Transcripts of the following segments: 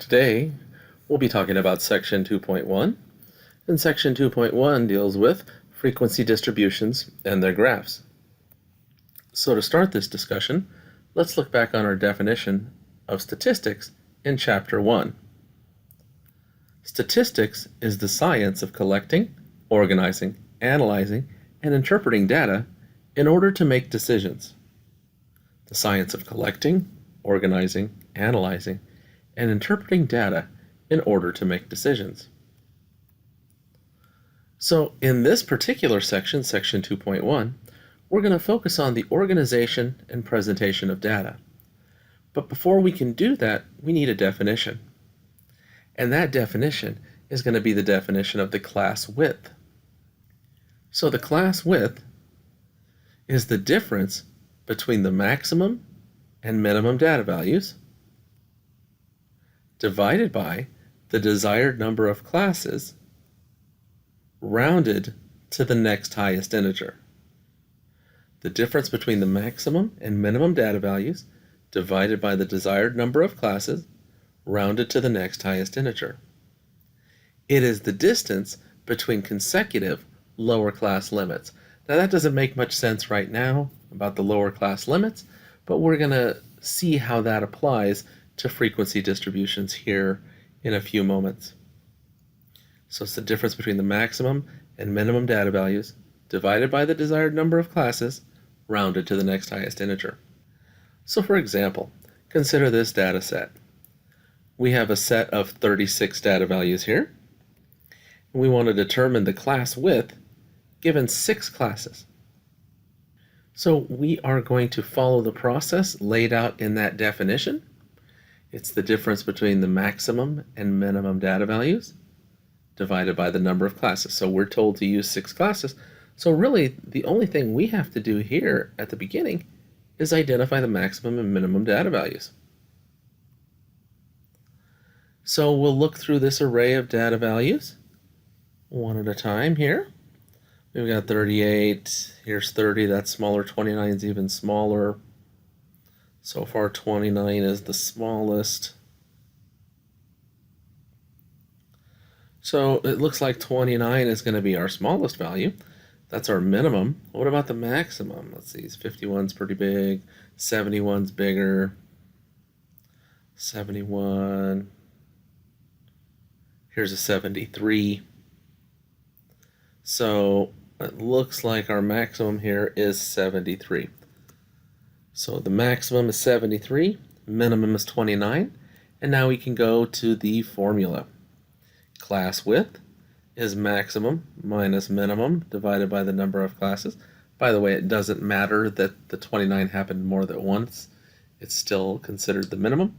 Today, we'll be talking about Section 2.1, and Section 2.1 deals with frequency distributions and their graphs. So to start this discussion, let's look back on our definition of statistics in Chapter 1. Statistics is the science of collecting, organizing, analyzing, and interpreting data in order to make decisions. The science of collecting, organizing, analyzing, and interpreting data in order to make decisions. So in this particular section, Section 2.1, we're going to focus on the organization and presentation of data. But before we can do that, we need a definition. And that definition is going to be the definition of the class width. So the class width is the difference between the maximum and minimum data values divided by the desired number of classes rounded to the next highest integer. The difference between the maximum and minimum data values divided by the desired number of classes rounded to the next highest integer. It is the distance between consecutive lower class limits. Now that doesn't make much sense right now about the lower class limits, but we're going to see how that applies to frequency distributions here in a few moments. So it's the difference between the maximum and minimum data values divided by the desired number of classes rounded to the next highest integer. So for example, consider this data set. We have a set of 36 data values here. We want to determine the class width given 6 classes. So we are going to follow the process laid out in that definition. It's the difference between the maximum and minimum data values divided by the number of classes. So we're told to use 6 classes. So really, the only thing we have to do here at the beginning is identify the maximum and minimum data values. So we'll look through this array of data values one at a time here. We've got 38, here's 30, that's smaller, 29 is even smaller. So far 29 is the smallest. So it looks like 29 is going to be our smallest value. That's our minimum. What about the maximum? Let's see, 51's pretty big, 71's bigger, 71, here's a 73. So it looks like our maximum here is 73. So the maximum is 73, minimum is 29, and now we can go to the formula. Class width is maximum minus minimum divided by the number of classes. By the way, it doesn't matter that the 29 happened more than once. It's still considered the minimum.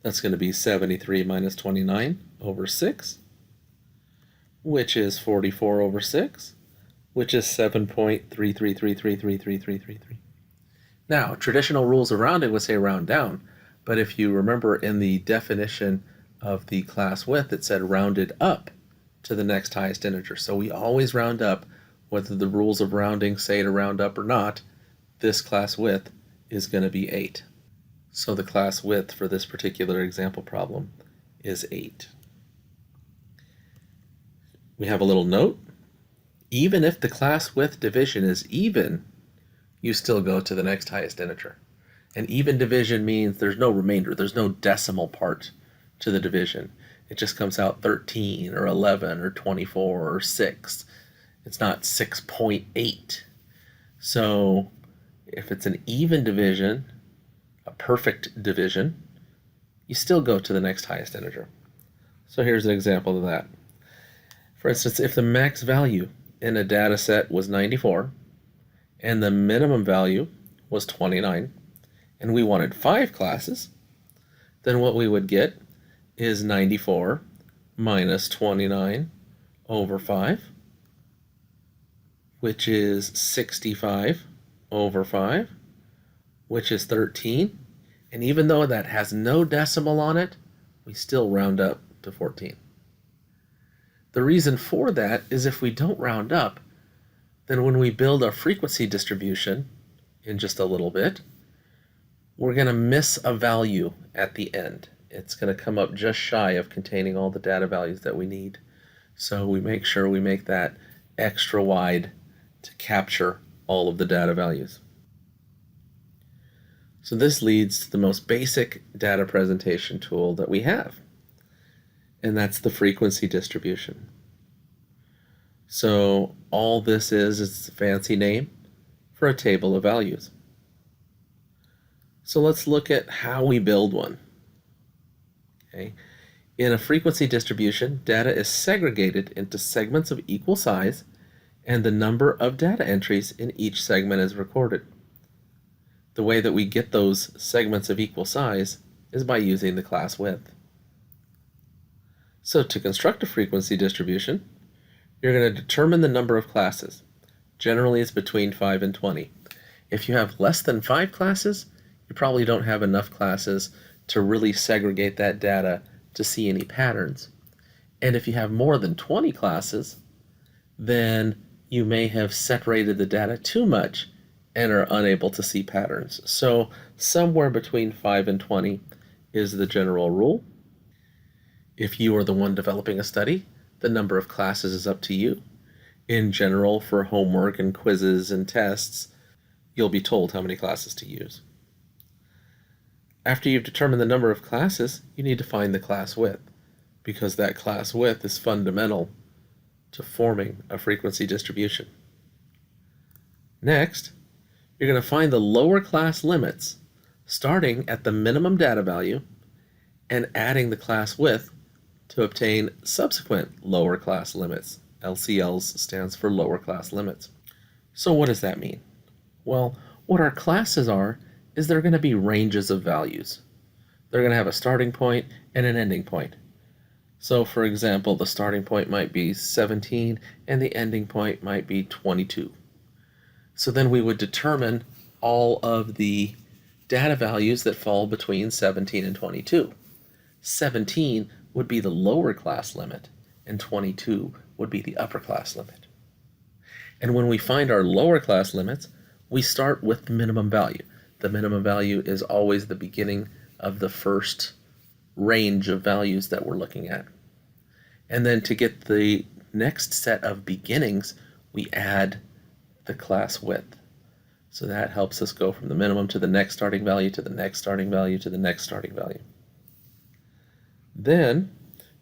That's going to be 73 minus 29 over 6, which is 44 over 6, which is 7.3333333333. Now, traditional rules of rounding would say round down, but if you remember in the definition of the class width, it said rounded up to the next highest integer. So we always round up, whether the rules of rounding say to round up or not. This class width is going to be 8. So the class width for this particular example problem is 8. We have a little note. Even if the class width division is even, you still go to the next highest integer. And even division means there's no remainder, there's no decimal part to the division. It just comes out 13 or 11 or 24 or 6. It's not 6.8. So if it's an even division, a perfect division, you still go to the next highest integer. So here's an example of that. For instance, if the max value in a data set was 94, and the minimum value was 29, and we wanted 5 classes, then what we would get is 94 minus 29 over 5, which is 65 over 5, which is 13. And even though that has no decimal on it, we still round up to 14. The reason for that is if we don't round up, then when we build our frequency distribution in just a little bit, we're going to miss a value at the end. it's going to come up just shy of containing all the data values that we need. So we make sure we make that extra wide to capture all of the data values. So this leads to the most basic data presentation tool that we have, and that's the frequency distribution. So all this is a fancy name for a table of values. So let's look at how we build one. Okay. In a frequency distribution, data is segregated into segments of equal size, and the number of data entries in each segment is recorded. The way that we get those segments of equal size is by using the class width. So to construct a frequency distribution, you're going to determine the number of classes. Generally, it's between 5 and 20. If you have less than 5 classes, you probably don't have enough classes to really segregate that data to see any patterns. And if you have more than 20 classes, then you may have separated the data too much and are unable to see patterns. So somewhere between 5 and 20 is the general rule. If you are the one developing a study, the number of classes is up to you. In general, for homework and quizzes and tests, you'll be told how many classes to use. After you've determined the number of classes, you need to find the class width, because that class width is fundamental to forming a frequency distribution. Next, you're going to find the lower class limits, starting at the minimum data value and adding the class width to obtain subsequent lower class limits. LCLs stands for lower class limits. So what does that mean? Well, what our classes are is they're going to be ranges of values. They're going to have a starting point and an ending point. So for example, the starting point might be 17 and the ending point might be 22. So then we would determine all of the data values that fall between 17 and 22. 17 would be the lower class limit and 22 would be the upper class limit. And when we find our lower class limits, we start with the minimum value. The minimum value is always the beginning of the first range of values that we're looking at. And then to get the next set of beginnings, we add the class width. So that helps us go from the minimum to the next starting value, to the next starting value, to the next starting value. Then,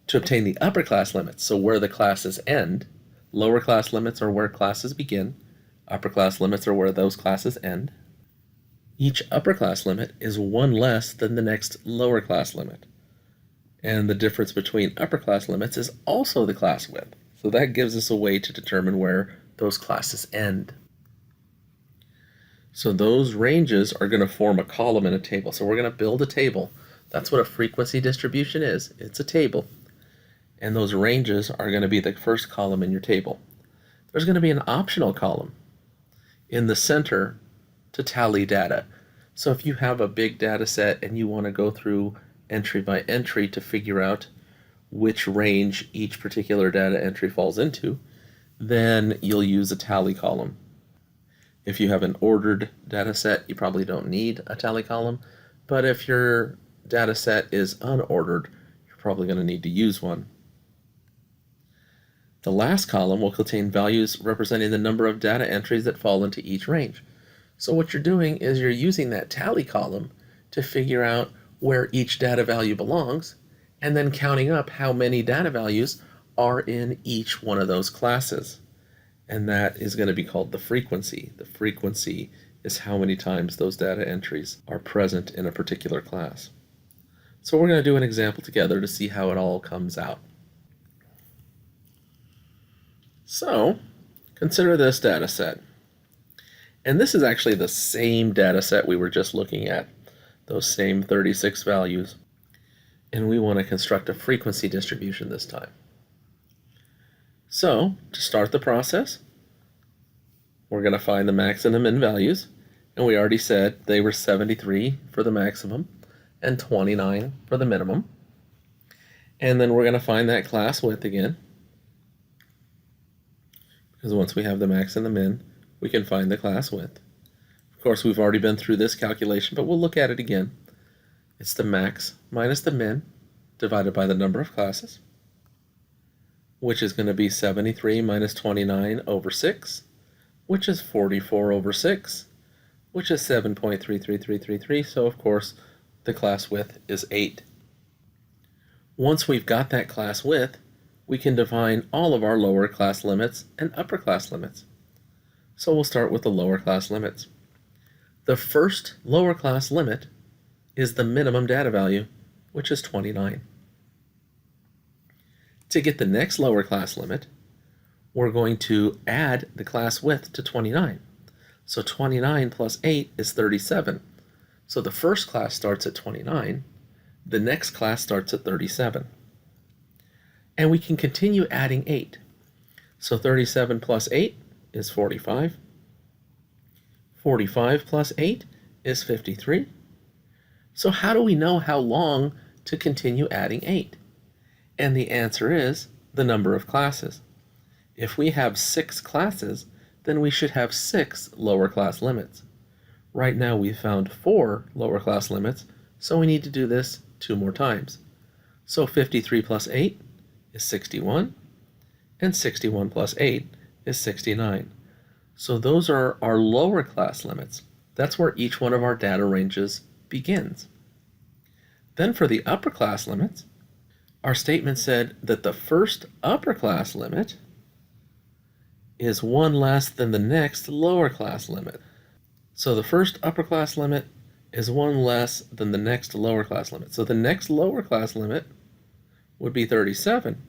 to obtain the upper class limits, so where the classes end, lower class limits are where classes begin, upper class limits are where those classes end. Each upper class limit is one less than the next lower class limit. And the difference between upper class limits is also the class width. So that gives us a way to determine where those classes end. So those ranges are going to form a column in a table. So we're going to build a table. That's what a frequency distribution is. It's a table. And those ranges are going to be the first column in your table. There's going to be an optional column in the center to tally data. So if you have a big data set and you want to go through entry by entry to figure out which range each particular data entry falls into, then you'll use a tally column. If you have an ordered data set, you probably don't need a tally column, but if your data set is unordered, you're probably going to need to use one. The last column will contain values representing the number of data entries that fall into each range. So what you're doing is you're using that tally column to figure out where each data value belongs, and then counting up how many data values are in each one of those classes. And that is going to be called the frequency. The frequency is how many times those data entries are present in a particular class. So we're going to do an example together to see how it all comes out. So consider this data set. And this is actually the same data set we were just looking at, those same 36 values. And we want to construct a frequency distribution this time. So to start the process, we're going to find the max and the min values. And we already said they were 73 for the maximum and 29 for the minimum. And then we're going to find that class width again, because once we have the max and the min, we can find the class width. Of course, we've already been through this calculation, but we'll look at it again. It's the max minus the min divided by the number of classes, which is going to be 73 minus 29 over 6, which is 44 over 6, which is 7.33333. So of course, the class width is 8. Once we've got that class width, we can define all of our lower class limits and upper class limits. So we'll start with the lower class limits. The first lower class limit is the minimum data value, which is 29. To get the next lower class limit, we're going to add the class width to 29. So 29 plus 8 is 37. So the first class starts at 29. The next class starts at 37. And we can continue adding 8. So 37 plus 8 is 45. 45 plus 8 is 53. So how do we know how long to continue adding 8? And the answer is the number of classes. If we have 6 classes, then we should have 6 lower class limits. Right now we've found 4 lower class limits, so we need to do this 2 more times. So 53 plus 8 is 61, and 61 plus 8 is 69. So those are our lower class limits. That's where each one of our data ranges begins. Then for the upper class limits, our statement said that the first upper class limit is 1 less than the next lower class limit. So the first upper class limit is 1 less than the next lower class limit. So the next lower class limit would be 37.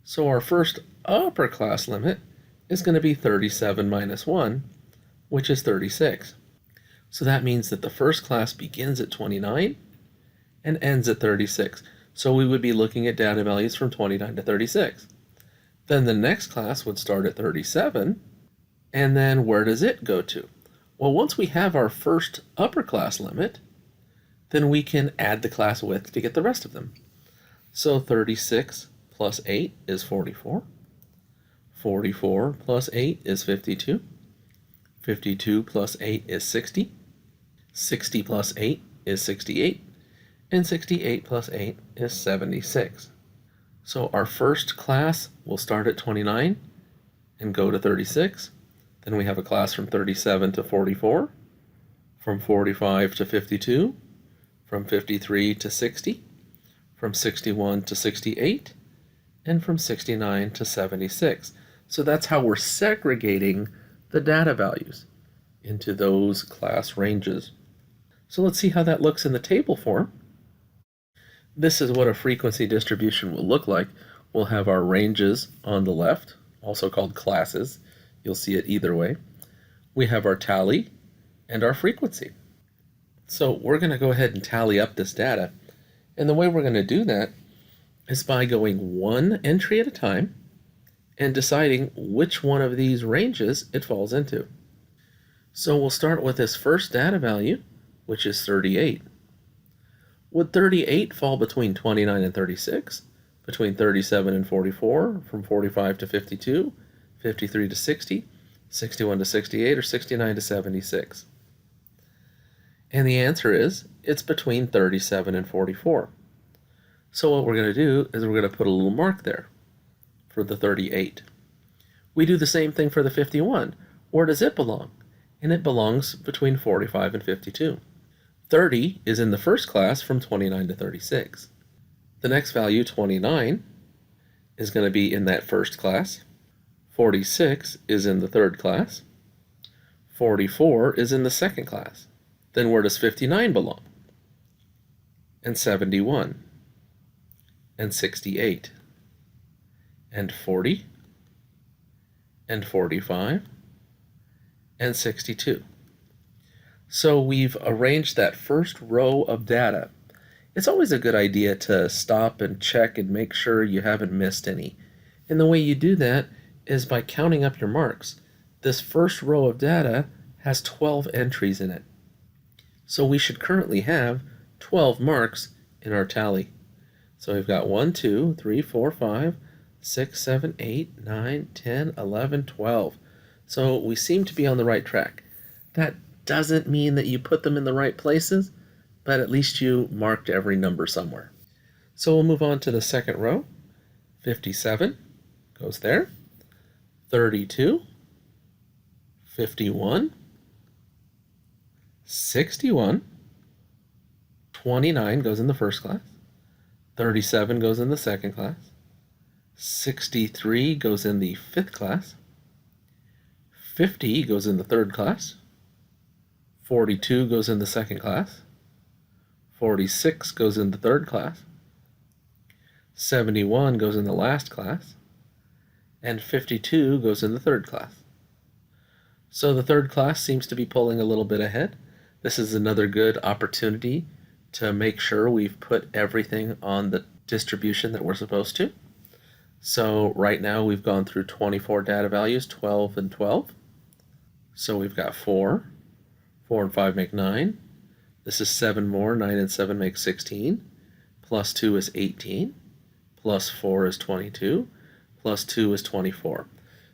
So our first upper class limit is going to be 37 minus 1, which is 36. So that means that the first class begins at 29 and ends at 36. So we would be looking at data values from 29 to 36. Then the next class would start at 37, and then where does it go to? Well, once we have our first upper class limit, then we can add the class width to get the rest of them. So 36 plus 8 is 44. 44 plus 8 is 52. 52 plus 8 is 60. 60 plus 8 is 68. And 68 plus 8 is 76. So our first class will start at 29 and go to 36. Then we have a class from 37 to 44, from 45 to 52, from 53 to 60, from 61 to 68, and from 69 to 76. So that's how we're segregating the data values into those class ranges. So let's see how that looks in the table form. This is what a frequency distribution will look like. We'll have our ranges on the left, also called classes. You'll see it either way. We have our tally and our frequency. So we're going to go ahead and tally up this data. And the way we're going to do that is by going one entry at a time and deciding which one of these ranges it falls into. So we'll start with this first data value, which is 38. Would 38 fall between 29 and 36, between 37 and 44, from 45 to 52, 53 to 60, 61 to 68, or 69 to 76? And the answer is, it's between 37 and 44. So what we're going to do is we're going to put a little mark there for the 38. We do the same thing for the 51. Where does it belong? And it belongs between 45 and 52. 30 is in the first class from 29 to 36. The next value, 29, is going to be in that first class. 46 is in the third class. 44 is in the second class. Then where does 59 belong? And 71, and 68, and 40, and 45, and 62. So we've arranged that first row of data. It's always a good idea to stop and check and make sure you haven't missed any. And the way you do that is by counting up your marks. This first row of data has 12 entries in it. So we should currently have 12 marks in our tally. So we've got 1, 2, 3, 4, 5, 6, 7, 8, 9, 10, 11, 12. So we seem to be on the right track. That doesn't mean that you put them in the right places, but at least you marked every number somewhere. So we'll move on to the second row. 57 goes there. 32, 51, 61, 29 goes in the first class. 37 goes in the second class. 63 goes in the fifth class. 50 goes in the third class. 42 goes in the second class. 46 goes in the third class. 71 goes in the last class. And 52 goes in the third class. So the third class seems to be pulling a little bit ahead. This is another good opportunity to make sure we've put everything on the distribution that we're supposed to. So right now we've gone through 24 data values, 12 and 12. So we've got 4. 4 and 5 make 9. This is 7 more. 9 and 7 make 16. Plus 2 is 18. Plus 4 is 22. Plus 2 is 24.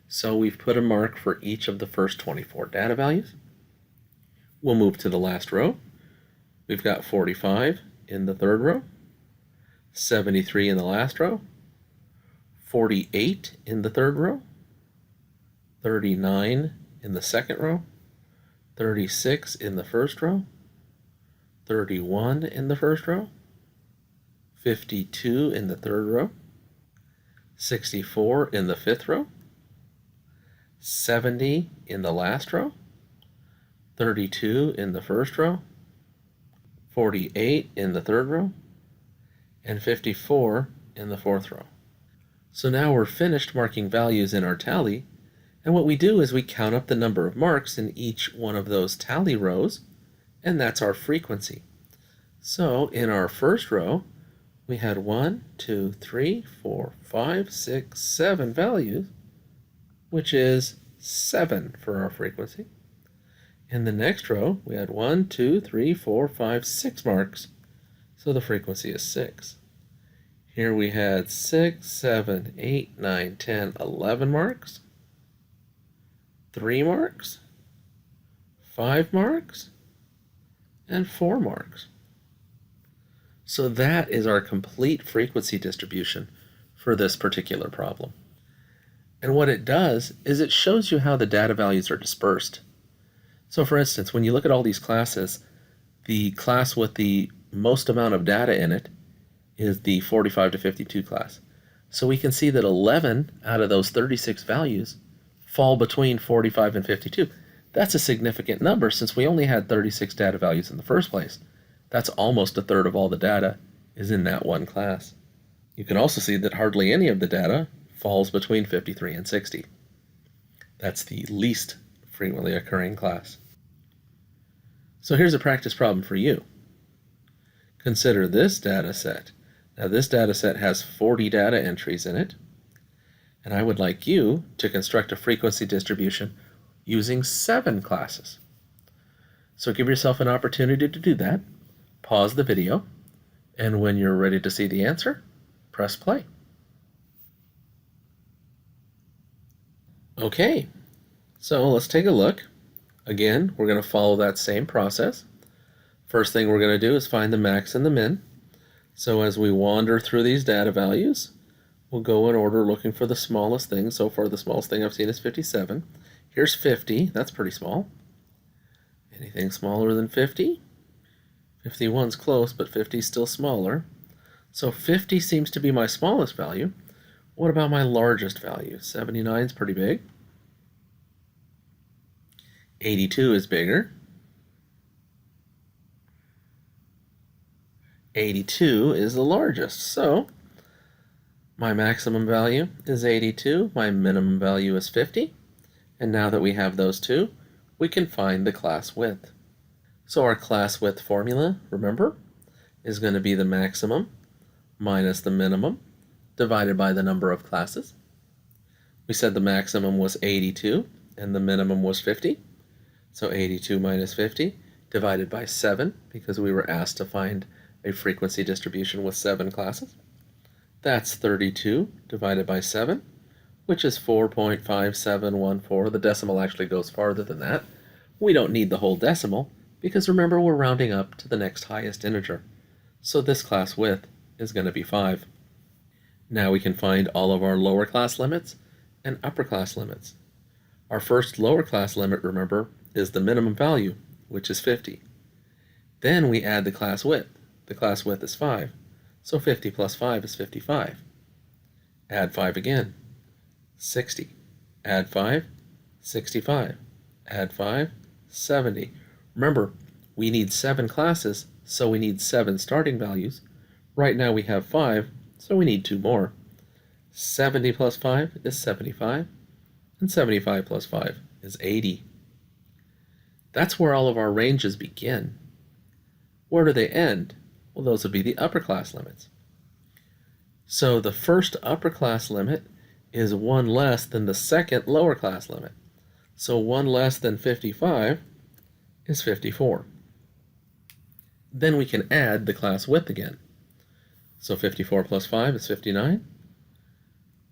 So we've put a mark for each of the first 24 data values. We'll move to the last row. We've got 45 in the third row, 73 in the last row, 48 in the third row, 39 in the second row, 36 in the first row, 31 in the first row, 52 in the third row, 64 in the fifth row, 70 in the last row, 32 in the first row, 48 in the third row, and 54 in the fourth row. So now we're finished marking values in our tally, and what we do is we count up the number of marks in each one of those tally rows, and that's our frequency. So in our first row, we had 1, 2, 3, 4, 5, 6, 7 values, which is 7 for our frequency. In the next row, we had 1, 2, 3, 4, 5, 6 marks, so the frequency is 6. Here we had 6, 7, 8, 9, 10, 11 marks, 3 marks, 5 marks, and 4 marks. So that is our complete frequency distribution for this particular problem. And what it does is it shows you how the data values are dispersed. So for instance, when you look at all these classes, the class with the most amount of data in it is the 45 to 52 class. So we can see that 11 out of those 36 values fall between 45 and 52. That's a significant number since we only had 36 data values in the first place. That's almost a third of all the data is in that one class. You can also see that hardly any of the data falls between 53 and 60. That's the least frequently occurring class. So here's a practice problem for you. Consider this data set. Now this data set has 40 data entries in it, and I would like you to construct a frequency distribution using 7 classes. So give yourself an opportunity to do that. Pause the video, and when you're ready to see the answer, press play. Okay, so let's take a look. Again, we're going to follow that same process. First thing we're going to do is find the max and the min. So as we wander through these data values, we'll go in order looking for the smallest thing. So far, the smallest thing I've seen is 57. Here's 50. That's pretty small. Anything smaller than 50? 51's close, but 50's still smaller. So 50 seems to be my smallest value. What about my largest value? 79's pretty big. 82 is bigger. 82 is the largest. So my maximum value is 82. My minimum value is 50. And now that we have those two, we can find the class width. So our class width formula, remember, is going to be the maximum minus the minimum divided by the number of classes. We said the maximum was 82 and the minimum was 50. So 82 minus 50 divided by 7, because we were asked to find a frequency distribution with 7 classes. That's 32 divided by 7, which is 4.5714. The decimal actually goes farther than that. We don't need the whole decimal, because remember we're rounding up to the next highest integer. So this class width is going to be 5. Now we can find all of our lower class limits and upper class limits. Our first lower class limit, remember, is the minimum value, which is 50. Then we add the class width. The class width is 5. So 50 plus 5 is 55. Add 5 again. 60. Add 5, 65. Add 5, 70. Remember, we need 7 classes, so we need 7 starting values. Right now we have 5, so we need 2 more. 70 plus 5 is 75, and 75 plus 5 is 80. That's where all of our ranges begin. Where do they end? Well, those would be the upper class limits. So the first upper class limit is 1 less than the second lower class limit. So 1 less than 55 is 54. Then we can add the class width again. So 54 plus 5 is 59,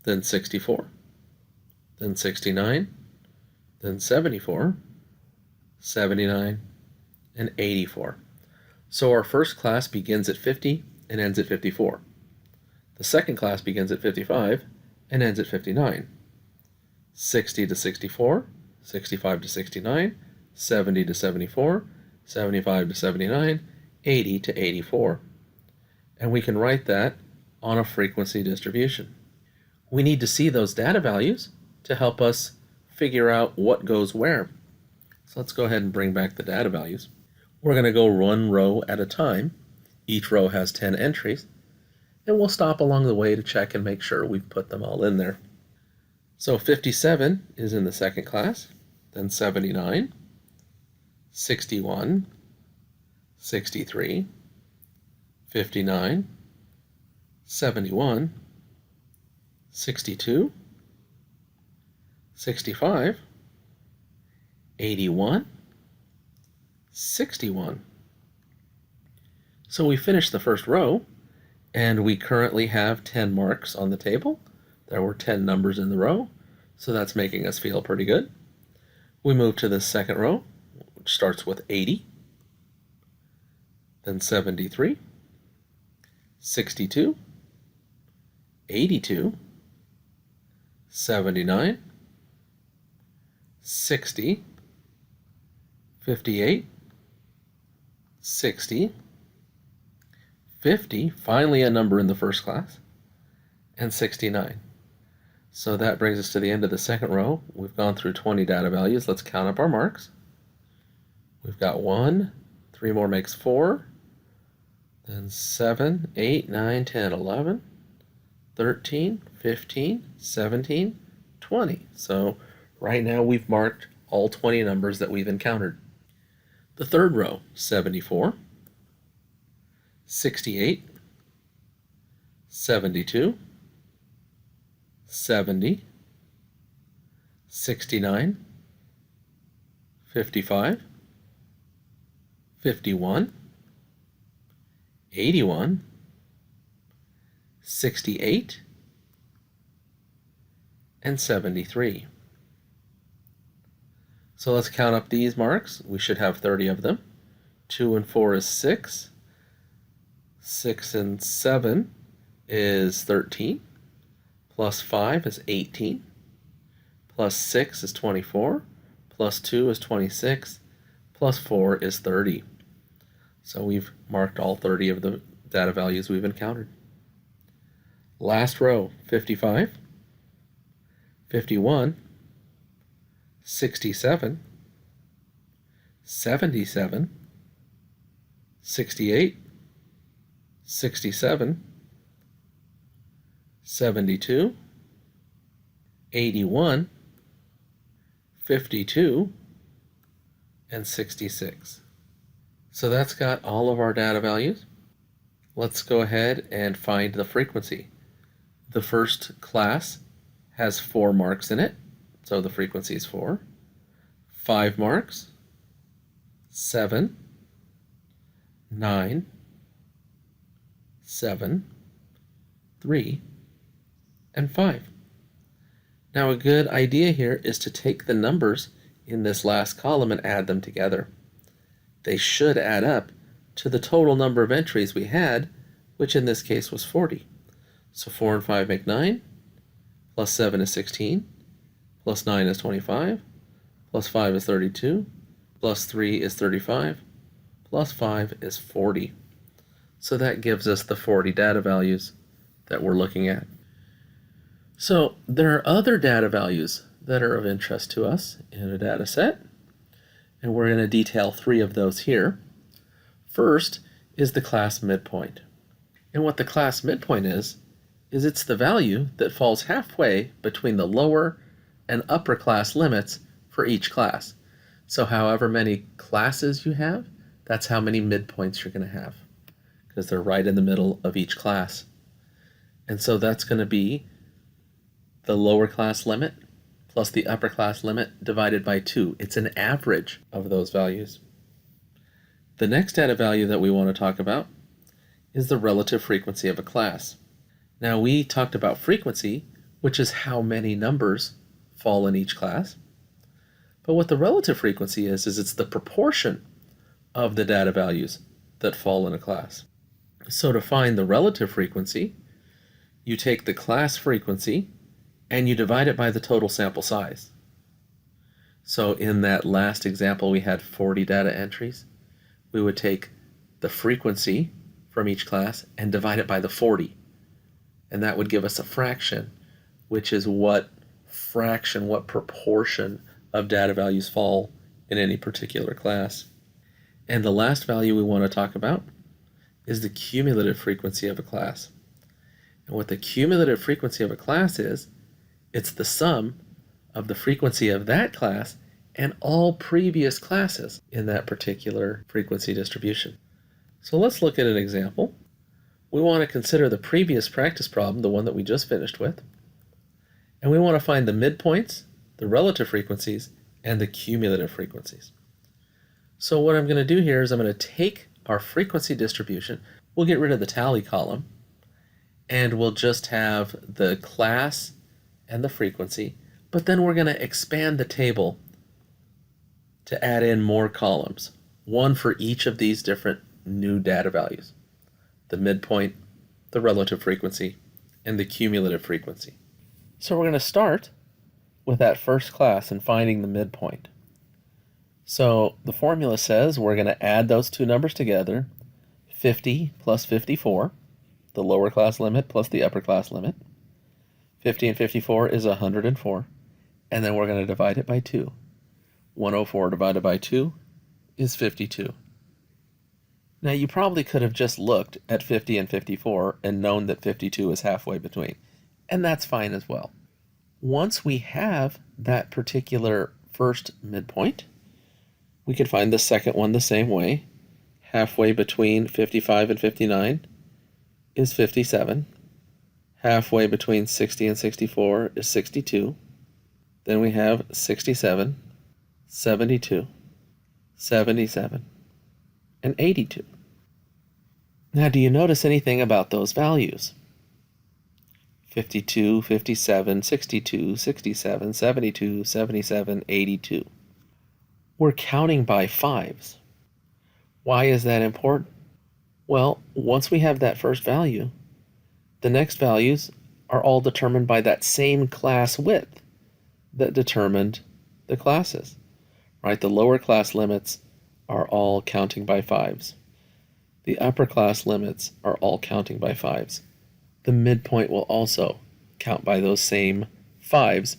then 64, then 69, then 74, 79, and 84. So our first class begins at 50 and ends at 54. The second class begins at 55 and ends at 59. 60 to 64, 65 to 69, 70 to 74, 75 to 79, 80 to 84. And we can write that on a frequency distribution. We need to see those data values to help us figure out what goes where. So let's go ahead and bring back the data values. We're going to go 1 row at a time. Each row has 10 entries, and we'll stop along the way to check and make sure we've put them all in there. So 57 is in the second class, then 79, 61, 63, 59, 71, 62, 65, 81, 61. So we finished the first row, and we currently have 10 marks on the table. There were 10 numbers in the row, so that's making us feel pretty good. We move to the second row, which starts with 80, then 73, 62, 82, 79, 60, 58, 60, 50, finally a number in the first class, and 69. So that brings us to the end of the second row. We've gone through 20 data values. Let's count up our marks. We've got 1, 3 more makes 4, then 7, 8, 9, 10, 11, 13, 15, 17, 20. So right now we've marked all 20 numbers that we've encountered. The third row, 74, 68, 72, 70, 69, 55, 51, 81, 68, and 73. So let's count up these marks. We should have 30 of them. 2 and 4 is 6. 6 and 7 is 13. Plus 5 is 18. Plus 6 is 24. Plus 2 is 26. Plus 4 is 30. So we've marked all 30 of the data values we've encountered. Last row, 55, 51, 67, 77, 68, 67, 72, 81, 52, and 66. So that's got all of our data values. Let's go ahead and find the frequency. The first class has 4 marks in it, so the frequency is 4. 5 marks, 7, 9, 7, 3, and 5. Now a good idea here is to take the numbers in this last column and add them together. they should add up to the total number of entries we had, which in this case was 40. So 4 and 5 make 9, plus 7 is 16, plus 9 is 25, plus 5 is 32, plus 3 is 35, plus 5 is 40. So that gives us the 40 data values that we're looking at. So there are other data values that are of interest to us in a data set, and we're going to detail 3 of those here. First is the class midpoint. And what the class midpoint is it's the value that falls halfway between the lower and upper class limits for each class. So however many classes you have, that's how many midpoints you're going to have, because they're right in the middle of each class. And so that's going to be the lower class limit plus the upper class limit divided by 2. It's an average of those values. The next data value that we want to talk about is the relative frequency of a class. Now we talked about frequency, which is how many numbers fall in each class. But what the relative frequency is it's the proportion of the data values that fall in a class. So to find the relative frequency, you take the class frequency and you divide it by the total sample size. So in that last example, we had 40 data entries. We would take the frequency from each class and divide it by the 40. And that would give us a fraction, which is what proportion of data values fall in any particular class. And the last value we want to talk about is the cumulative frequency of a class. And what the cumulative frequency of a class is, it's the sum of the frequency of that class and all previous classes in that particular frequency distribution. So let's look at an example. We want to consider the previous practice problem, the one that we just finished with, and we want to find the midpoints, the relative frequencies, and the cumulative frequencies. So what I'm going to do here is I'm going to take our frequency distribution, we'll get rid of the tally column, and we'll just have the class and the frequency, but then we're going to expand the table to add in more columns, one for each of these different new data values: the midpoint, the relative frequency, and the cumulative frequency. So we're going to start with that first class and finding the midpoint. So the formula says we're going to add those two numbers together, 50 plus 54, the lower class limit plus the upper class limit. 50 and 54 is 104, and then we're going to divide it by 2. 104 divided by 2 is 52. Now you probably could have just looked at 50 and 54 and known that 52 is halfway between, and that's fine as well. Once we have that particular first midpoint, we could find the second one the same way. Halfway between 55 and 59 is 57. Halfway between 60 and 64 is 62. Then we have 67, 72, 77, and 82. Now, do you notice anything about those values? 52, 57, 62, 67, 72, 77, 82. We're counting by fives. Why is that important? Well, once we have that first value, the next values are all determined by that same class width that determined the classes, right? The lower class limits are all counting by fives. The upper class limits are all counting by fives. The midpoint will also count by those same fives.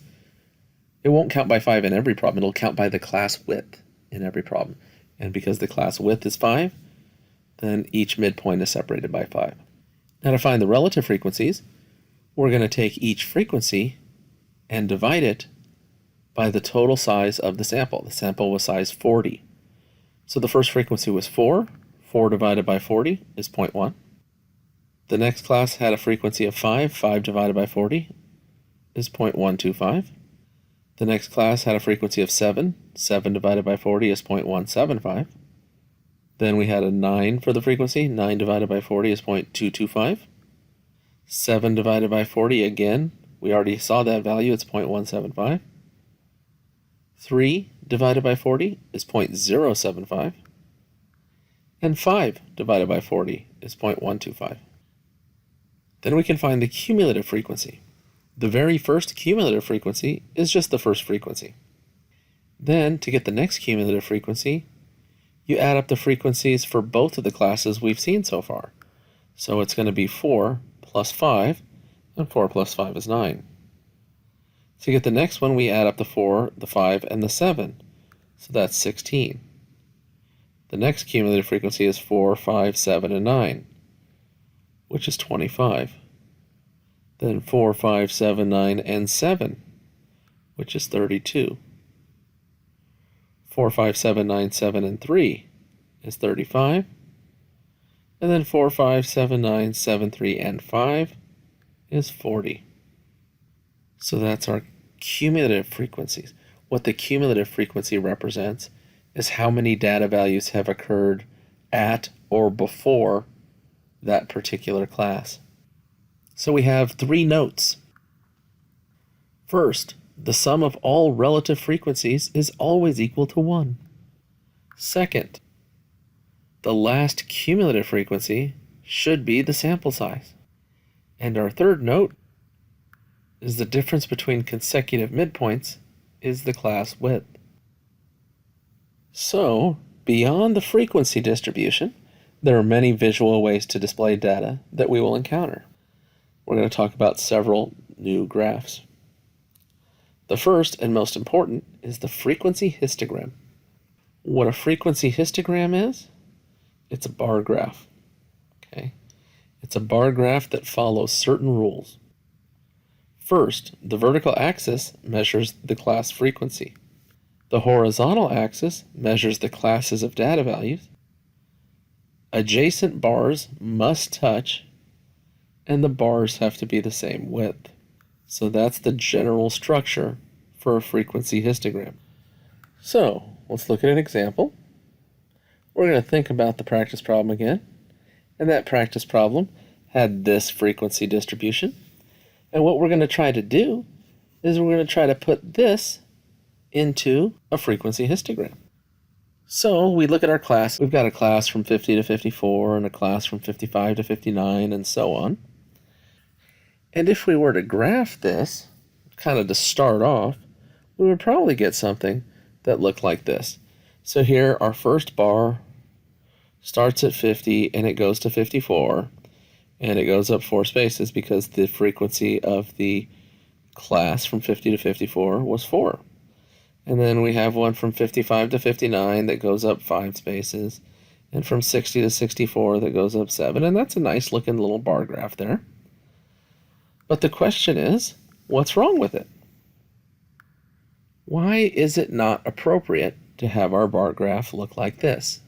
It won't count by 5 in every problem. It'll count by the class width in every problem. And because the class width is 5, then each midpoint is separated by 5. Now to find the relative frequencies, we're going to take each frequency and divide it by the total size of the sample. The sample was size 40. So the first frequency was 4. 4 divided by 40 is 0.1. The next class had a frequency of 5. 5 divided by 40 is 0.125. The next class had a frequency of 7. 7 divided by 40 is 0.175. Then we had a 9 for the frequency. 9 divided by 40 is 0.225. 7 divided by 40, again, we already saw that value, it's 0.175. 3 divided by 40 is 0.075. And 5 divided by 40 is 0.125. Then we can find the cumulative frequency. The very first cumulative frequency is just the first frequency. Then, to get the next cumulative frequency, you add up the frequencies for both of the classes we've seen so far. So it's going to be 4 plus 5, and 4 plus 5 is 9. To get the next one, we add up the 4, the 5, and the 7. So that's 16. The next cumulative frequency is 4, 5, 7, and 9, which is 25. Then 4, 5, 7, 9, and 7, which is 32. 4, 5, 7, 9, 7, and 3 is 35. And then 4, 5, 7, 9, 7, 3, and 5 is 40. So that's our cumulative frequencies. What the cumulative frequency represents is how many data values have occurred at or before that particular class. So we have 3 notes. First, the sum of all relative frequencies is always equal to 1. Second, the last cumulative frequency should be the sample size. And our third note is the difference between consecutive midpoints is the class width. So, beyond the frequency distribution, there are many visual ways to display data that we will encounter. We're going to talk about several new graphs. The first and most important is the frequency histogram. What a frequency histogram is? It's a bar graph. Okay? It's a bar graph that follows certain rules. First, the vertical axis measures the class frequency. The horizontal axis measures the classes of data values. Adjacent bars must touch, and the bars have to be the same width. So that's the general structure for a frequency histogram. So let's look at an example. We're going to think about the practice problem again. And that practice problem had this frequency distribution. And what we're going to try to do is we're going to try to put this into a frequency histogram. So we look at our class. We've got a class from 50 to 54 and a class from 55 to 59 and so on. And if we were to graph this, kind of to start off, we would probably get something that looked like this. So here our first bar starts at 50 and it goes to 54 and it goes up 4 spaces because the frequency of the class from 50 to 54 was 4. And then we have one from 55 to 59 that goes up 5 spaces, and from 60 to 64 that goes up 7, and that's a nice looking little bar graph there. But the question is, what's wrong with it? Why is it not appropriate to have our bar graph look like this?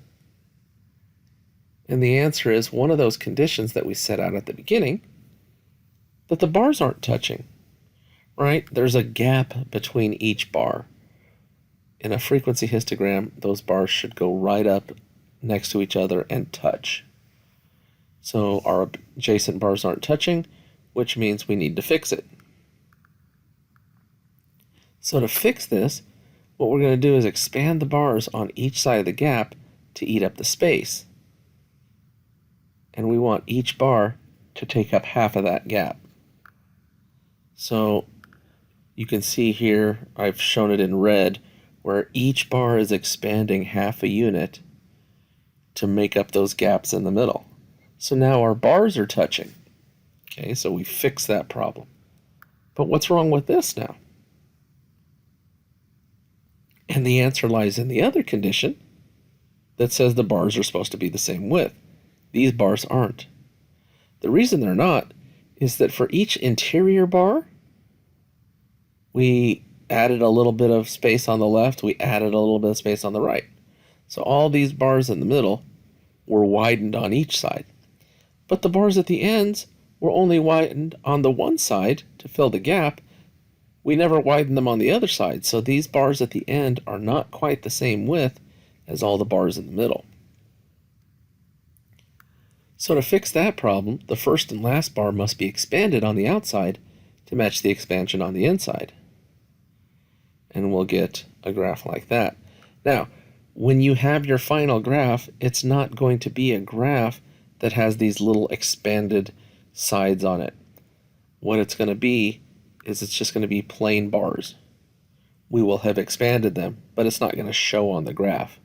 And the answer is one of those conditions that we set out at the beginning, that the bars aren't touching, right? There's a gap between each bar. In a frequency histogram, those bars should go right up next to each other and touch. So our adjacent bars aren't touching, which means we need to fix it. So to fix this, what we're going to do is expand the bars on each side of the gap to eat up the space. And we want each bar to take up half of that gap. So you can see here, I've shown it in red, where each bar is expanding half a unit to make up those gaps in the middle. So now our bars are touching. Okay, so we fixed that problem. But what's wrong with this now? And the answer lies in the other condition that says the bars are supposed to be the same width. These bars aren't. The reason they're not is that for each interior bar, we added a little bit of space on the left, we added a little bit of space on the right. So all these bars in the middle were widened on each side. But the bars at the ends were only widened on the one side to fill the gap. We never widened them on the other side, so these bars at the end are not quite the same width as all the bars in the middle. So to fix that problem, the first and last bar must be expanded on the outside to match the expansion on the inside. And we'll get a graph like that. Now, when you have your final graph, it's not going to be a graph that has these little expanded sides on it. What it's going to be is it's just going to be plain bars. We will have expanded them, but it's not going to show on the graph.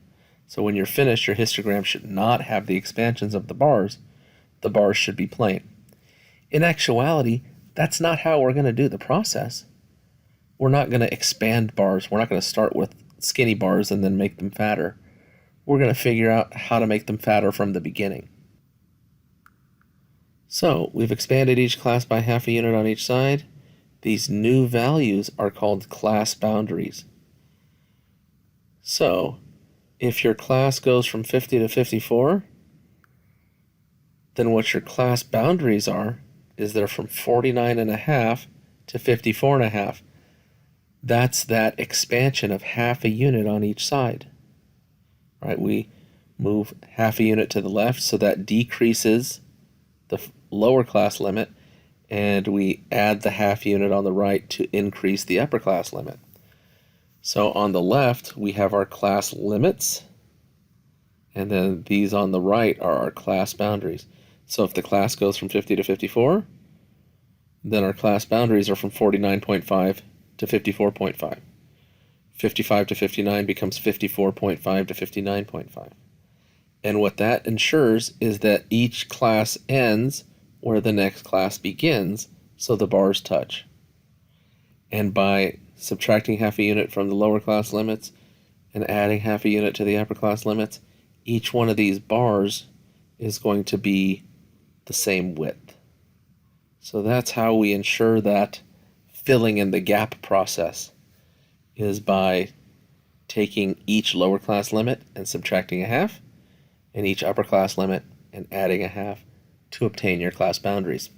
So when you're finished, your histogram should not have the expansions of the bars. The bars should be plain. In actuality, that's not how we're going to do the process. We're not going to expand bars. We're not going to start with skinny bars and then make them fatter. We're going to figure out how to make them fatter from the beginning. So we've expanded each class by half a unit on each side. These new values are called class boundaries. So if your class goes from 50 to 54, then what your class boundaries are is they're from 49.5 to 54.5. That's that expansion of half a unit on each side. Right? We move half a unit to the left, so that decreases the lower class limit, and we add the half unit on the right to increase the upper class limit. So on the left, we have our class limits, and then these on the right are our class boundaries. So if the class goes from 50 to 54, then our class boundaries are from 49.5 to 54.5. 55 to 59 becomes 54.5 to 59.5. And what that ensures is that each class ends where the next class begins, so the bars touch. And by subtracting half a unit from the lower class limits and adding half a unit to the upper class limits, each one of these bars is going to be the same width. So that's how we ensure that filling in the gap process is by taking each lower class limit and subtracting a half, and each upper class limit and adding a half to obtain your class boundaries.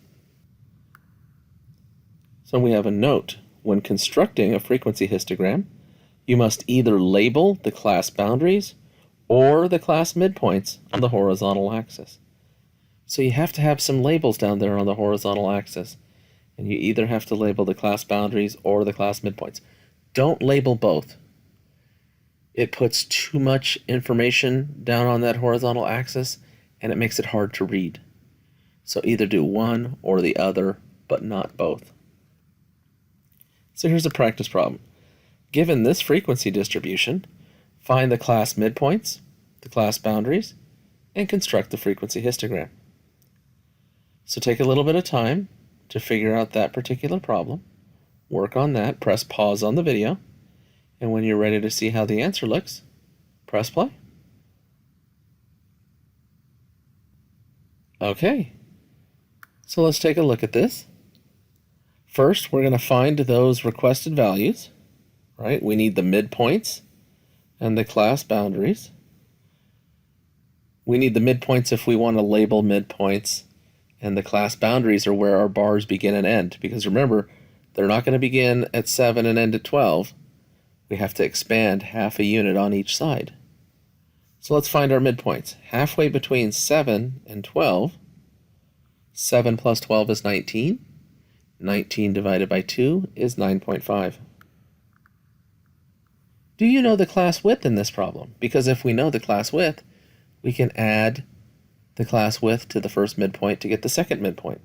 So we have a note. When constructing a frequency histogram, you must either label the class boundaries or the class midpoints on the horizontal axis. So you have to have some labels down there on the horizontal axis, and you either have to label the class boundaries or the class midpoints. Don't label both. It puts too much information down on that horizontal axis, and it makes it hard to read. So either do one or the other, but not both. So here's a practice problem. Given this frequency distribution, find the class midpoints, the class boundaries, and construct the frequency histogram. So take a little bit of time to figure out that particular problem. Work on that, press pause on the video, and when you're ready to see how the answer looks, press play. Okay, so let's take a look at this. First, we're going to find those requested values, right? We need the midpoints and the class boundaries. We need the midpoints if we want to label midpoints, and the class boundaries are where our bars begin and end, because remember, they're not going to begin at 7 and end at 12. We have to expand half a unit on each side. So let's find our midpoints. Halfway between 7 and 12, 7 plus 12 is 19. 19 divided by 2 is 9.5. Do you know the class width in this problem? Because if we know the class width, we can add the class width to the first midpoint to get the second midpoint.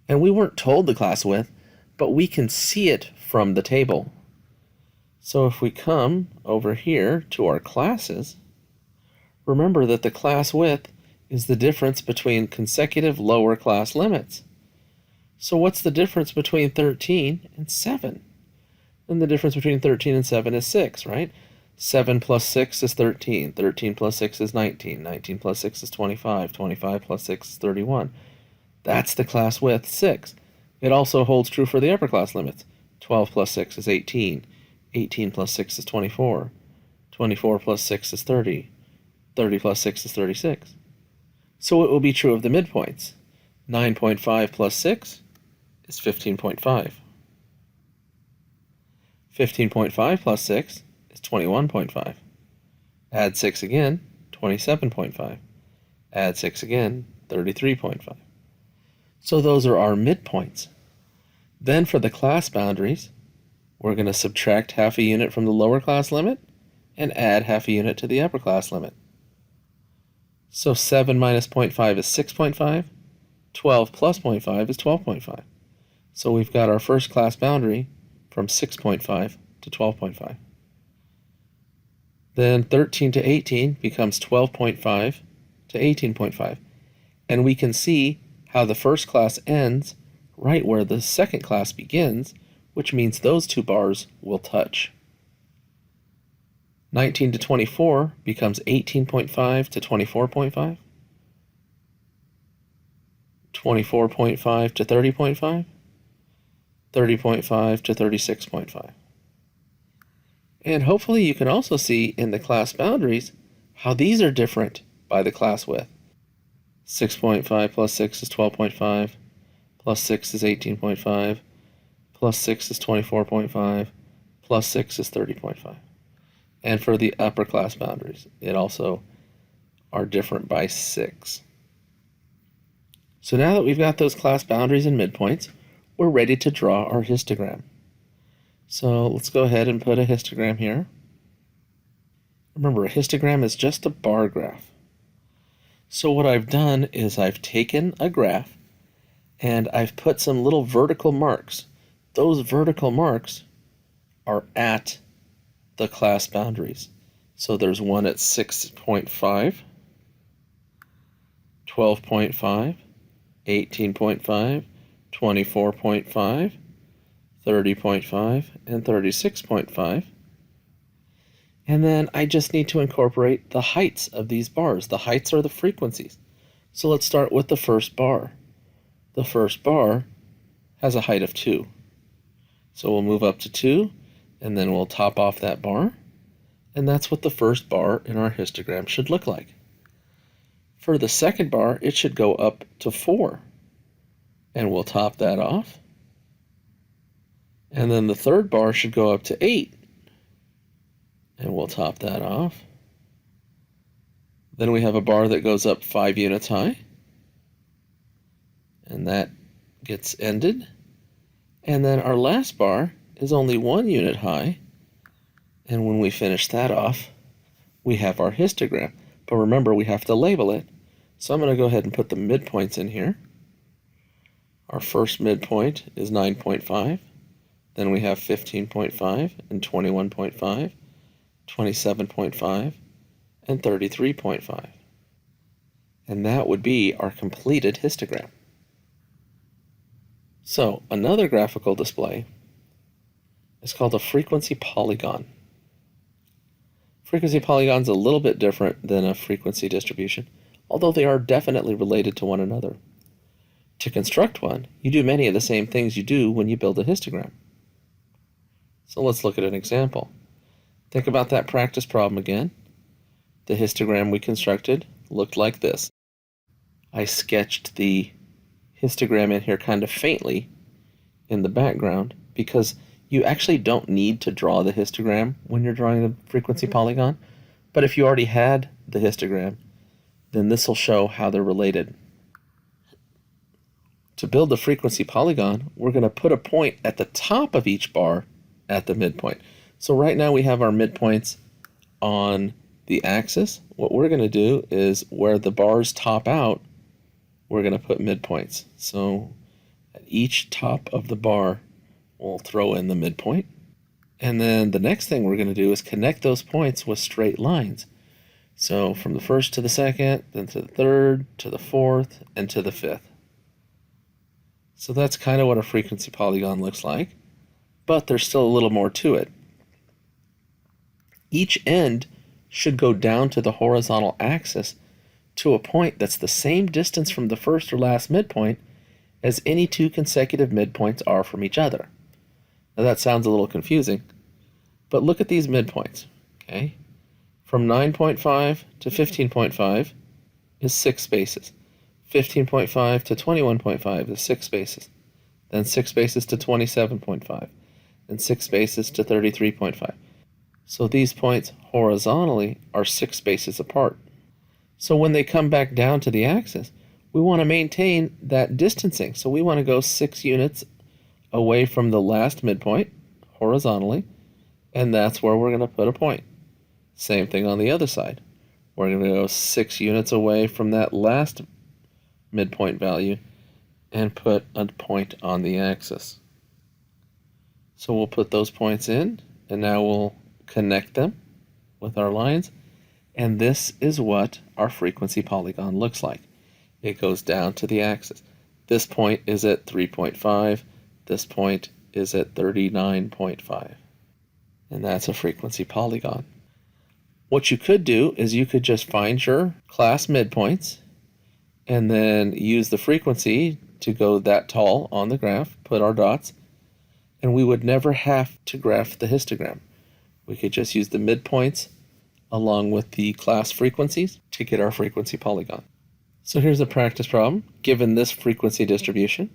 And we weren't told the class width, but we can see it from the table. So if we come over here to our classes, remember that the class width is the difference between consecutive lower class limits. So what's the difference between 13 and 7? And the difference between 13 and 7 is 6, right? 7 plus 6 is 13. 13 plus 6 is 19. 19 plus 6 is 25. 25 plus 6 is 31. That's the class width, 6. It also holds true for the upper class limits. 12 plus 6 is 18. 18 plus 6 is 24. 24 plus 6 is 30. 30 plus 6 is 36. So it will be true of the midpoints. 9.5 plus 6 is 15.5. 15.5 plus 6 is 21.5. Add 6 again, 27.5. Add 6 again, 33.5. So those are our midpoints. Then for the class boundaries, we're going to subtract half a unit from the lower class limit and add half a unit to the upper class limit. So 7 minus 0.5 is 6.5. 12 plus 0.5 is 12.5. So we've got our first class boundary from 6.5 to 12.5. Then 13 to 18 becomes 12.5 to 18.5. And we can see how the first class ends right where the second class begins, which means those two bars will touch. 19 to 24 becomes 18.5 to 24.5. 24.5 to 30.5. 30.5 to 36.5. And hopefully you can also see in the class boundaries how these are different by the class width. 6.5 plus 6 is 12.5, plus 6 is 18.5, plus 6 is 24.5, plus 6 is 30.5. And for the upper class boundaries, it also are different by 6. So now that we've got those class boundaries and midpoints, we're ready to draw our histogram. So let's go ahead and put a histogram here. Remember, a histogram is just a bar graph. So what I've done is I've taken a graph and I've put some little vertical marks. Those vertical marks are at the class boundaries. So there's one at 6.5, 12.5, 18.5, 24.5, 30.5, and 36.5. And then I just need to incorporate the heights of these bars. The heights are the frequencies. So let's start with the first bar. The first bar has a height of 2. So we'll move up to 2, and then we'll top off that bar. And that's what the first bar in our histogram should look like. For the second bar, it should go up to 4. And we'll top that off. And then the third bar should go up to 8. And we'll top that off. Then we have a bar that goes up 5 units high. And that gets ended. And then our last bar is only 1 unit high. And when we finish that off, we have our histogram. But remember, we have to label it. So I'm going to go ahead and put the midpoints in here. Our first midpoint is 9.5. Then we have 15.5 and 21.5, 27.5, and 33.5. And that would be our completed histogram. So another graphical display is called a frequency polygon. Frequency polygon is a little bit different than a frequency distribution, although they are definitely related to one another. To construct one, you do many of the same things you do when you build a histogram. So let's look at an example. Think about that practice problem again. The histogram we constructed looked like this. I sketched the histogram in here kind of faintly in the background because you actually don't need to draw the histogram when you're drawing the frequency polygon. But if you already had the histogram, then this will show how they're related. To build the frequency polygon, we're going to put a point at the top of each bar at the midpoint. So right now we have our midpoints on the axis. What we're going to do is where the bars top out, we're going to put midpoints. So at each top of the bar, we'll throw in the midpoint. And then the next thing we're going to do is connect those points with straight lines. So from the first to the second, then to the third, to the fourth, and to the fifth. So that's kind of what a frequency polygon looks like, but there's still a little more to it. Each end should go down to the horizontal axis to a point that's the same distance from the first or last midpoint as any two consecutive midpoints are from each other. Now that sounds a little confusing, but look at these midpoints, okay? From 9.5 to 15.5 is 6 spaces. 15.5 to 21.5 is 6 spaces. Then 6 spaces to 27.5. And 6 spaces to 33.5. So these points horizontally are 6 spaces apart. So when they come back down to the axis, we want to maintain that distancing. So we want to go 6 units away from the last midpoint horizontally, and that's where we're going to put a point. Same thing on the other side. We're going to go 6 units away from that last midpoint value and put a point on the axis. So we'll put those points in, and now we'll connect them with our lines, and this is what our frequency polygon looks like. It goes down to the axis. This point is at 3.5, this point is at 39.5, and that's a frequency polygon. What you could do is you could just find your class midpoints and then use the frequency to go that tall on the graph, put our dots, and we would never have to graph the histogram. We could just use the midpoints along with the class frequencies to get our frequency polygon. So here's a practice problem. Given this frequency distribution,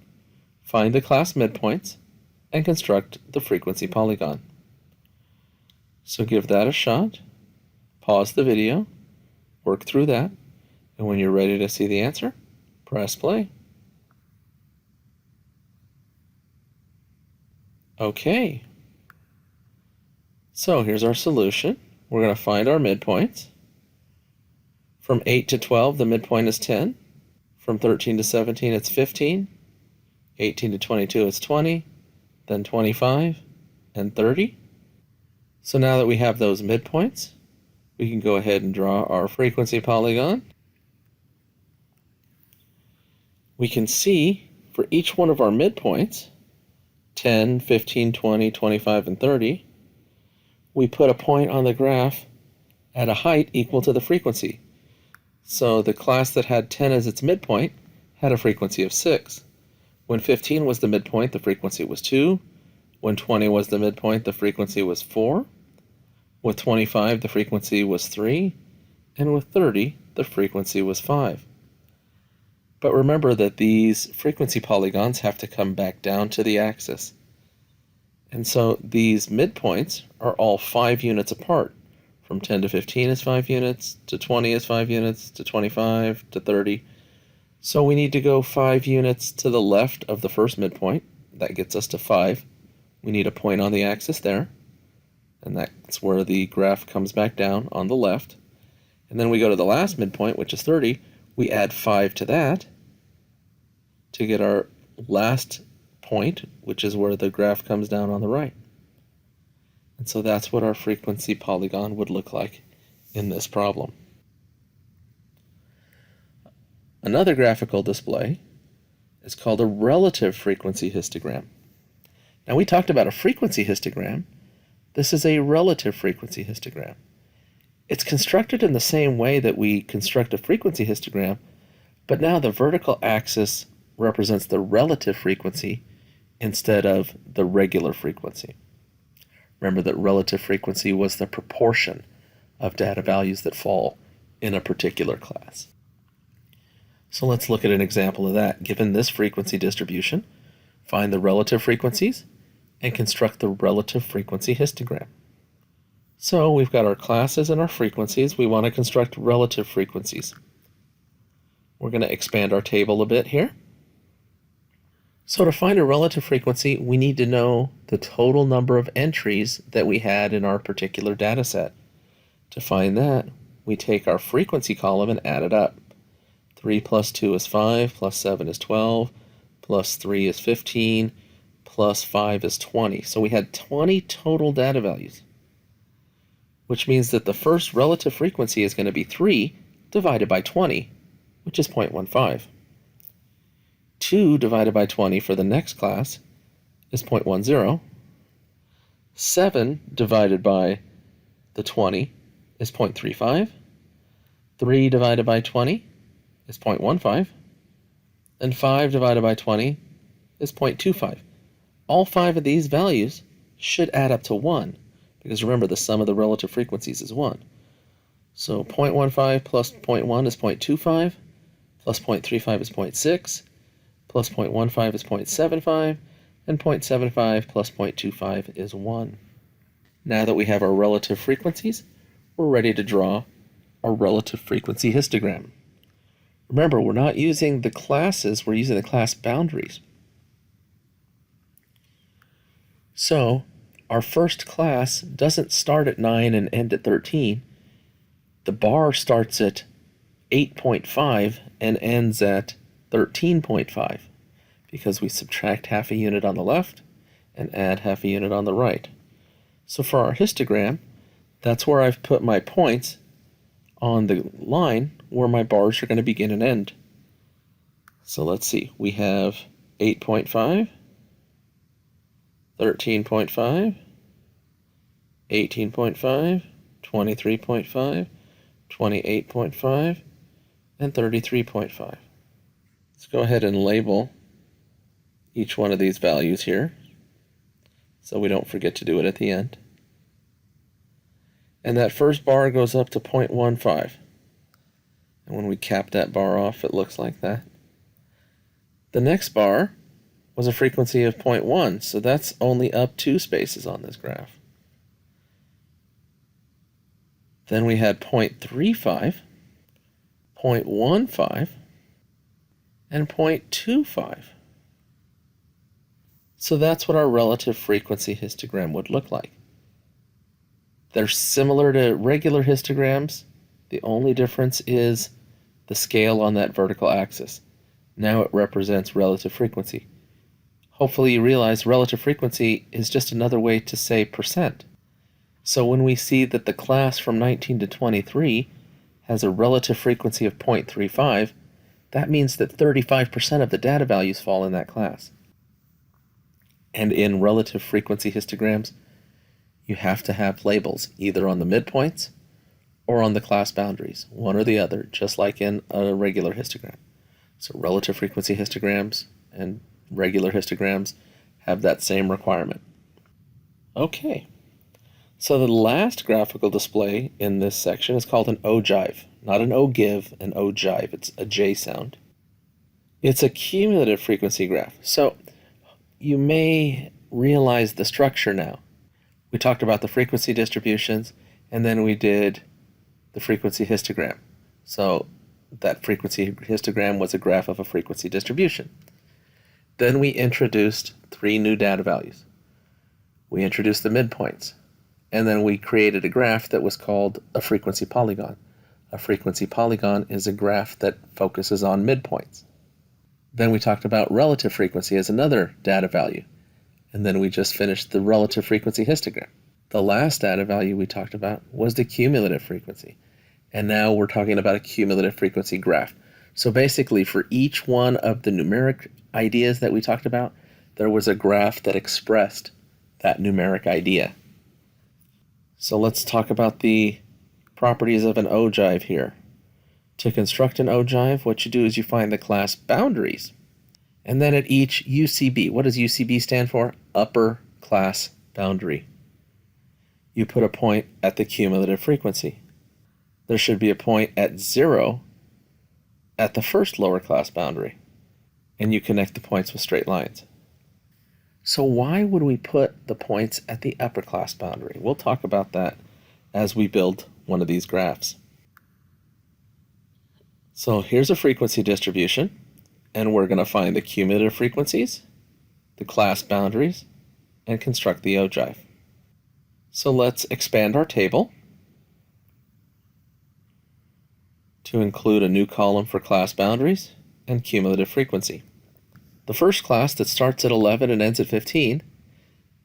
find the class midpoints and construct the frequency polygon. So give that a shot. Pause the video, work through that, and when you're ready to see the answer, press play. Okay. So here's our solution. We're going to find our midpoints. From 8 to 12, the midpoint is 10. From 13 to 17, it's 15. 18 to 22, it's 20. Then 25 and 30. So now that we have those midpoints, we can go ahead and draw our frequency polygon. We can see for each one of our midpoints, 10, 15, 20, 25, and 30, we put a point on the graph at a height equal to the frequency. So the class that had 10 as its midpoint had a frequency of 6. When 15 was the midpoint, the frequency was 2. When 20 was the midpoint, the frequency was 4. With 25, the frequency was 3, and with 30, the frequency was 5. But remember that these frequency polygons have to come back down to the axis. And so these midpoints are all 5 units apart. From 10 to 15 is 5 units, to 20 is 5 units, to 25, to 30. So we need to go 5 units to the left of the first midpoint. That gets us to 5. We need a point on the axis there. And that's where the graph comes back down on the left. And then we go to the last midpoint, which is 30. We add 5 to that to get our last point, which is where the graph comes down on the right. And so that's what our frequency polygon would look like in this problem. Another graphical display is called a relative frequency histogram. Now we talked about a frequency histogram. This is a relative frequency histogram. It's constructed in the same way that we construct a frequency histogram, but now the vertical axis represents the relative frequency instead of the regular frequency. Remember that relative frequency was the proportion of data values that fall in a particular class. So let's look at an example of that. Given this frequency distribution, find the relative frequencies and construct the relative frequency histogram. So we've got our classes and our frequencies. We want to construct relative frequencies. We're going to expand our table a bit here. So to find a relative frequency, we need to know the total number of entries that we had in our particular data set. To find that, we take our frequency column and add it up. 3 plus 2 is 5, plus 7 is 12, plus 3 is 15, plus 5 is 20. So we had 20 total data values, which means that the first relative frequency is going to be 3 divided by 20, which is 0.15. 2 divided by 20 for the next class is 0.10. 7 divided by the 20 is 0.35. 3 divided by 20 is 0.15. And 5 divided by 20 is 0.25. All 5 of these values should add up to 1, because remember the sum of the relative frequencies is 1. So 0.15 plus 0.1 is 0.25, plus 0.35 is 0.6, plus 0.15 is 0.75, and 0.75 plus 0.25 is 1. Now that we have our relative frequencies, we're ready to draw our relative frequency histogram. Remember, we're not using the classes, we're using the class boundaries. So our first class doesn't start at 9 and end at 13. the bar starts at 8.5 and ends at 13.5 because we subtract half a unit on the left and add half a unit on the right. So for our histogram, that's where I've put my points on the line where my bars are going to begin and end. So let's see, we have 8.5, 13.5, 18.5, 23.5, 28.5, and 33.5. Let's go ahead and label each one of these values here so we don't forget to do it at the end. And that first bar goes up to 0.15. And when we cap that bar off, it looks like that. The next bar was a frequency of 0.1, so that's only up 2 spaces on this graph. Then we had 0.35, 0.15, and 0.25. So that's what our relative frequency histogram would look like. They're similar to regular histograms. The only difference is the scale on that vertical axis. Now it represents relative frequency. Hopefully you realize relative frequency is just another way to say percent. So when we see that the class from 19 to 23 has a relative frequency of 0.35, that means that 35% of the data values fall in that class. And in relative frequency histograms, you have to have labels either on the midpoints or on the class boundaries, one or the other, just like in a regular histogram. So relative frequency histograms and regular histograms have that same requirement. Okay, so the last graphical display in this section is called an ogive. Not an ogive, an ogive. It's a J sound. It's a cumulative frequency graph. So you may realize the structure now. We talked about the frequency distributions, and then we did the frequency histogram. So that frequency histogram was a graph of a frequency distribution. Then we introduced 3 new data values. We introduced the midpoints, and then we created a graph that was called a frequency polygon. A frequency polygon is a graph that focuses on midpoints. Then we talked about relative frequency as another data value. And then we just finished the relative frequency histogram. The last data value we talked about was the cumulative frequency. And now we're talking about a cumulative frequency graph. So basically for each one of the numeric ideas that we talked about, there was a graph that expressed that numeric idea. So let's talk about the properties of an ogive here. To construct an ogive, what you do is you find the class boundaries. And then at each UCB, what does UCB stand for? Upper class boundary. You put a point at the cumulative frequency. There should be a point at 0 at the first lower class boundary. And you connect the points with straight lines. So why would we put the points at the upper class boundary? We'll talk about that as we build one of these graphs. So here's a frequency distribution. And we're going to find the cumulative frequencies, the class boundaries, and construct the ogive. So let's expand our table to include a new column for class boundaries and cumulative frequency. The first class that starts at 11 and ends at 15,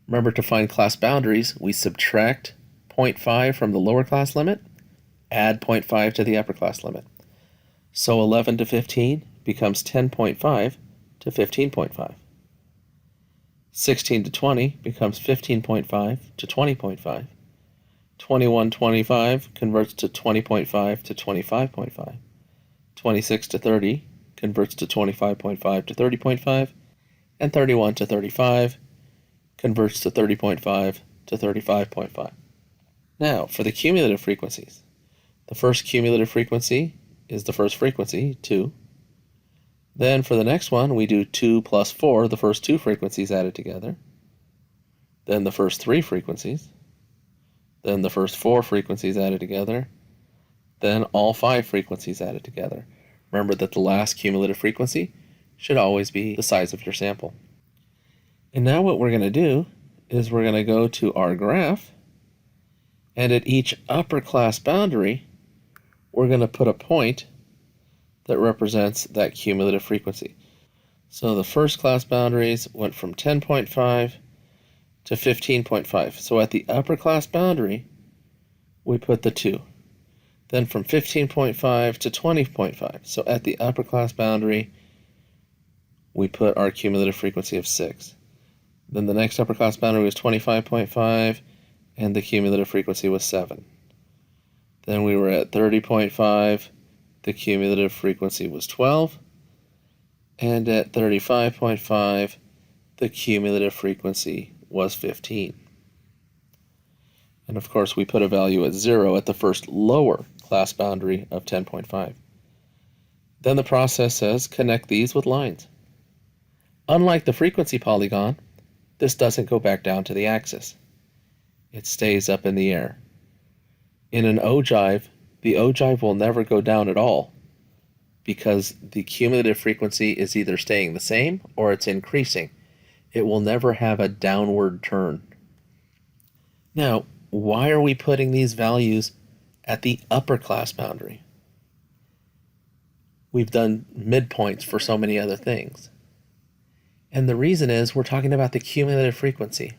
remember to find class boundaries, we subtract 0.5 from the lower class limit, add 0.5 to the upper class limit. So 11 to 15 becomes 10.5 to 15.5. 16 to 20 becomes 15.5 to 20.5. 21-25 converts to 20.5 to 25.5. 26 to 30 converts to 25.5 to 30.5. And 31 to 35 converts to 30.5 to 35.5. Now, for the cumulative frequencies. The first cumulative frequency is the first frequency, 2. Then for the next one, we do 2 plus 4, the first 2 frequencies added together. Then the first 3 frequencies. Then the first 4 frequencies added together. Then all 5 frequencies added together. Remember that the last cumulative frequency should always be the size of your sample. And now what we're going to do is we're going to go to our graph, and at each upper class boundary, we're going to put a point that represents that cumulative frequency. So the first class boundaries went from 10.5 to 15.5. So at the upper class boundary, we put the 2. Then from 15.5 to 20.5. So at the upper class boundary, we put our cumulative frequency of 6. Then the next upper class boundary was 25.5, and the cumulative frequency was 7. Then we were at 30.5, the cumulative frequency was 12. And at 35.5, the cumulative frequency was 15. And of course, we put a value at 0 at the first lower class boundary of 10.5. Then the process says connect these with lines. Unlike the frequency polygon, this doesn't go back down to the axis. It stays up in the air. In an ogive, the ogive will never go down at all because the cumulative frequency is either staying the same or it's increasing. It will never have a downward turn. Now, why are we putting these values at the upper class boundary? We've done midpoints for so many other things. And the reason is we're talking about the cumulative frequency.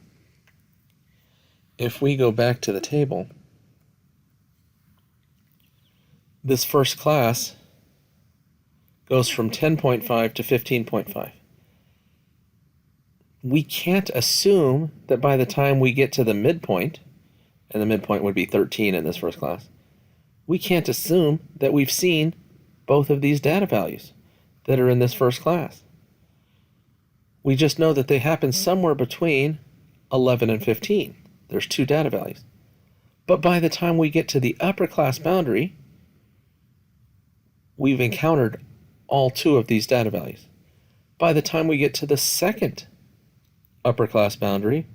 If we go back to the table, this first class goes from 10.5 to 15.5. We can't assume that by the time we get to the midpoint, and the midpoint would be 13 in this first class, we can't assume that we've seen both of these data values that are in this first class. We just know that they happen somewhere between 11 and 15. There's 2 data values. But by the time we get to the upper class boundary, we've encountered all 2 of these data values. By the time we get to the second upper class boundary,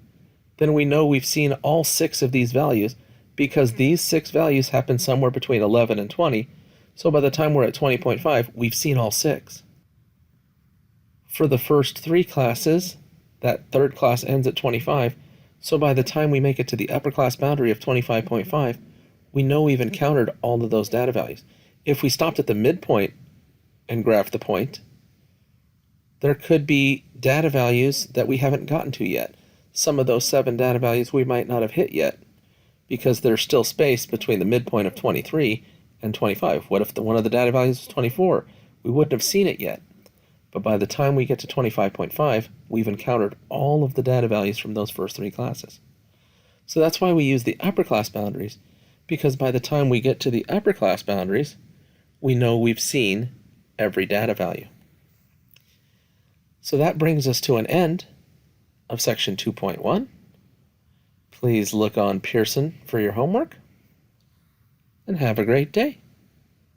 then we know we've seen all 6 of these values because these 6 values happen somewhere between 11 and 20. So by the time we're at 20.5, we've seen all 6. For the first 3 classes, that third class ends at 25. So by the time we make it to the upper class boundary of 25.5, we know we've encountered all of those data values. If we stopped at the midpoint and graphed the point, there could be data values that we haven't gotten to yet. Some of those 7 data values we might not have hit yet because there's still space between the midpoint of 23 and 25. What if one of the data values was 24? We wouldn't have seen it yet. But by the time we get to 25.5, we've encountered all of the data values from those first 3 classes. So that's why we use the upper class boundaries, because by the time we get to the upper class boundaries, we know we've seen every data value. So that brings us to an end of section 2.1. Please look on Pearson for your homework, and have a great day.